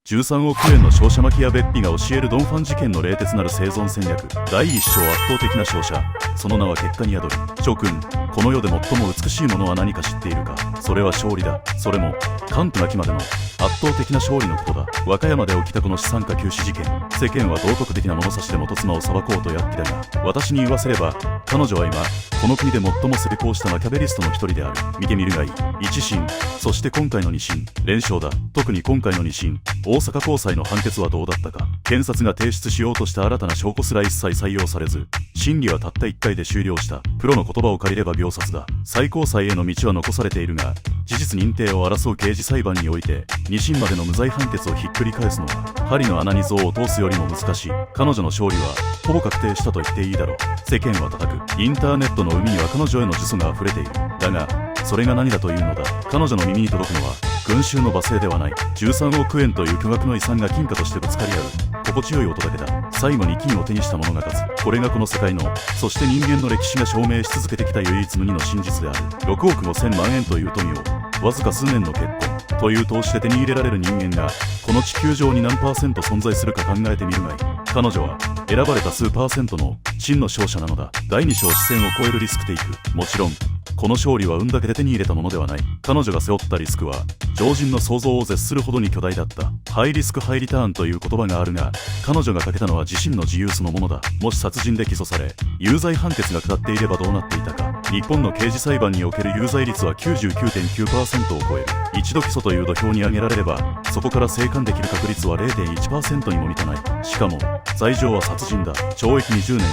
13億円の商社マキアベッピが教えるドンファン事件の冷徹なる生存戦略。第一章圧倒的な勝者。その名は結果に宿る。諸君、この世で最も美しいものは何か知っているか。それは勝利だ。それも完膚なきまでの圧倒的な勝利のことだ。和歌山で起きたこの資産家急死事件。世間は道徳的な物差しで元妻を裁こうとやっきだが、私に言わせれば彼女は今この国で最も成功したマキャベリストの一人である。見てみるがいい。一審、そして今回の二審、連勝だ。特に今回の二審、大阪高裁の判決はどうだったか。検察が提出しようとした新たな証拠すら一切採用されず、審理はたった1回で終了した。プロの言葉を借りれば秒殺だ。最高裁への道は残されているが、事実認定を争う刑事裁判において2審までの無罪判決をひっくり返すのは針の穴に像を通すよりも難しい。彼女の勝利はほぼ確定したと言っていいだろう。世間は叩く。インターネットの海には彼女への呪詛が溢れている。だがそれが何だというのだ。彼女の耳に届くのは群衆の罵声ではない。13億円という巨額の遺産が金貨としてぶつかり合う心地よい音だけだ。最後に金を手にした者が勝つ。これがこの世界の、そして人間の歴史が証明し続けてきた唯一無二の真実である。6億5000万円という富をわずか数年の結婚という投資で手に入れられる人間がこの地球上に何%存在するか考えてみるがいい。彼女は選ばれた数%の真の勝者なのだ。第2章視線を超えるリスクテイク。もちろんこの勝利は運だけで手に入れたものではない。彼女が背負ったリスクは常人の想像を絶するほどに巨大だった。ハイリスクハイリターンという言葉があるが、彼女がかけたのは自身の自由そのものだ。もし殺人で起訴され有罪判決が下っていればどうなっていたか。日本の刑事裁判における有罪率は 99.9% を超える。一度起訴という土俵に上げられればそこから生還できる確率は 0.1% にも満たない。しかも罪状は殺人だ。懲役20年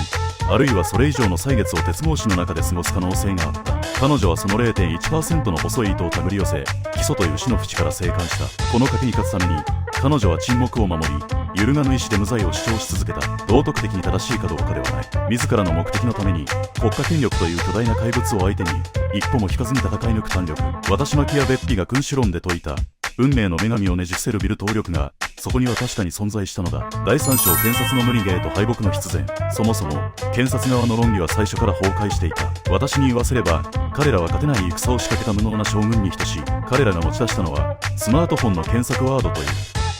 あるいはそれ以上の歳月を鉄格子の中で過ごす可能性があった。彼女はその 0.1% の細い糸を手繰り寄せ起訴という死の淵から生還した。この賭けに勝つために彼女は沈黙を守り揺るがぬ意志で無罪を主張し続けた。道徳的に正しいかどうかではない。自らの目的のために国家権力という巨大な怪物を相手に一歩も引かずに戦い抜く胆力。私マキアベッピが君主論で説いた運命の女神をねじ伏せるビル闘力がそこには確かに存在したのだ。第3章検察の無理ゲーと敗北の必然。そもそも検察側の論理は最初から崩壊していた。私に言わせれば彼らは勝てない戦を仕掛けた無能な将軍に等しい。彼らが持ち出したのはスマートフォンの検索ワードという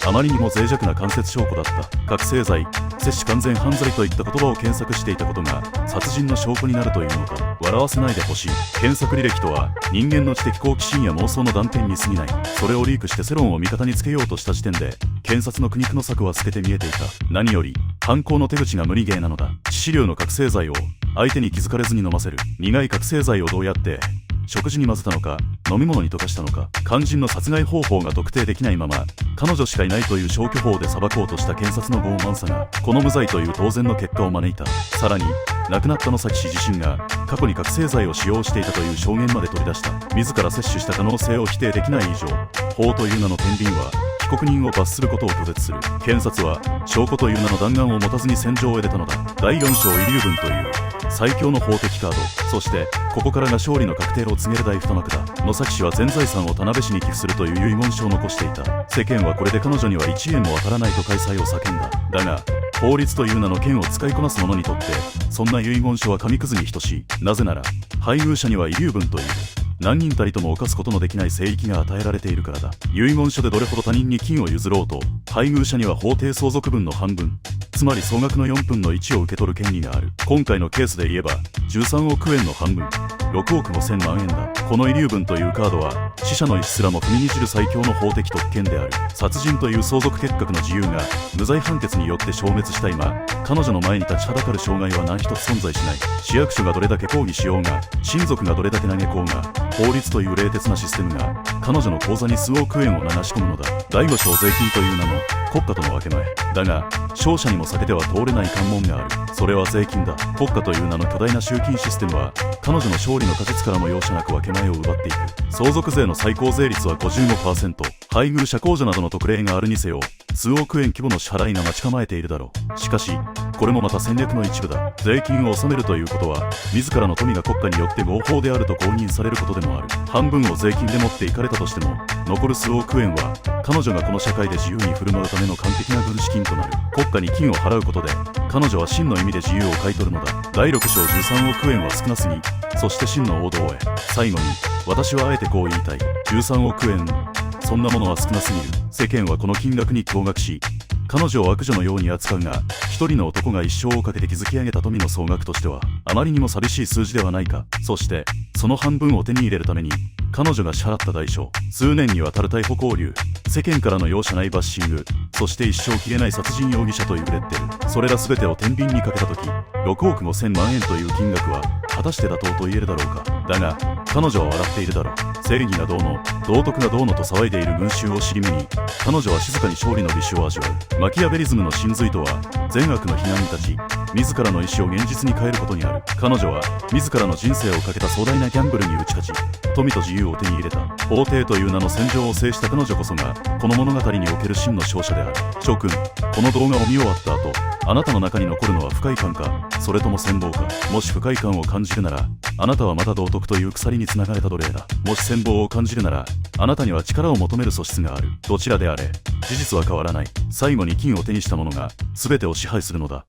あまりにも脆弱な間接証拠だった。覚醒剤、摂取完全犯罪といった言葉を検索していたことが殺人の証拠になるというのか。笑わせないでほしい。検索履歴とは人間の知的好奇心や妄想の断片に過ぎない。それをリークして世論を味方につけようとした時点で検察の苦肉の策は透けて見えていた。何より犯行の手口が無理ゲーなのだ。致死量の覚醒剤を相手に気づかれずに飲ませる。苦い覚醒剤をどうやって食事に混ぜたのか飲み物に溶かしたのか。肝心の殺害方法が特定できないまま彼女しかいないという消去法で裁こうとした検察の傲慢さがこの無罪という当然の結果を招いた。さらに亡くなった野崎氏自身が過去に覚醒剤を使用していたという証言まで取り出した。自ら摂取した可能性を否定できない以上法という名の天秤は被告人を罰することを拒絶する。検察は証拠という名の弾丸を持たずに戦場へ出たのだ。第4章遺留分という最強の法的カード。そしてここからが勝利の確定を告げる第二幕だ。野崎氏は全財産を田辺氏に寄付するという遺言書を残していた。世間はこれで彼女には1円も渡らないと開催を叫んだ。だが法律という名の剣を使いこなす者にとってそんな遺言書は紙くずに等しい。なぜなら配偶者には遺留分という何人たりとも犯すことのできない聖域が与えられているからだ。遺言書でどれほど他人に金を譲ろうと配偶者には法定相続分の半分、つまり総額の4分の1を受け取る権利がある。今回のケースで言えば13億円の半分、6億5000万円だ。この遺留分というカードは死者の意思すらも踏みにじる最強の法的特権である。殺人という相続結核の自由が無罪判決によって消滅した今、彼女の前に立ちはだかる障害は何一つ存在しない。市役所がどれだけ抗議しようが親族がどれだけ嘆こうが法律という冷徹なシステムが彼女の口座に数億円を流し込むのだ。第5章税金という名の国家との分け前だが勝者にも避けては通れない関門がある。それは税金だ。国家という名の巨大な集金システムは彼女の勝利の果実からも容赦なく分け前を奪っていく。相続税の最高税率は 55%、 配偶者控除などの特例があるにせよ数億円規模の支払いが待ち構えているだろう。しかしこれもまた戦略の一部だ。税金を納めるということは自らの富が国家によって合法であると公認されることでもある。半分を税金で持っていかれたとしても残る数億円は彼女がこの社会で自由に振る舞うための完璧な軍資金となる。国家に金を払うことで彼女は真の意味で自由を買い取るのだ。第6章13億円は少なすぎ。そして真の王道へ。最後に私はあえてこう言いたい。13億円そんなものは少なすぎる。世間はこの金額に驚愕し、彼女を悪女のように扱うが、一人の男が一生をかけて築き上げた富の総額としてはあまりにも寂しい数字ではないか。そしてその半分を手に入れるために彼女が支払った代償、数年にわたる逮捕勾留、世間からの容赦ないバッシング、そして一生きれない殺人容疑者というレッテル、それら全てを天秤にかけた時、6億5000万円という金額は果たして妥当と言えるだろうか。だが彼女は笑っているだろう。正義がどうの道徳がどうのと騒いでいる群衆を尻目に、彼女は静かに勝利の利子を味わう。マキアベリズムの真髄とは、善悪の彼岸に立ち自らの意志を現実に変えることにある。彼女は自らの人生をかけた壮大なギャンブルに打ち勝ち、富と自由を手に入れた。法廷という名の戦場を制した彼女こそがこの物語における真の勝者である。諸君、この動画を見終わった後、あなたの中に残るのは不快感か、それとも羨望か。もし不快感を感じるなら、あなたはまた道徳という鎖につながれた奴隷だ。もし羨望を感じるなら、あなたには力を求める素質がある。どちらであれ事実は変わらない。最後に金を手にした者が全てを支配するのだ。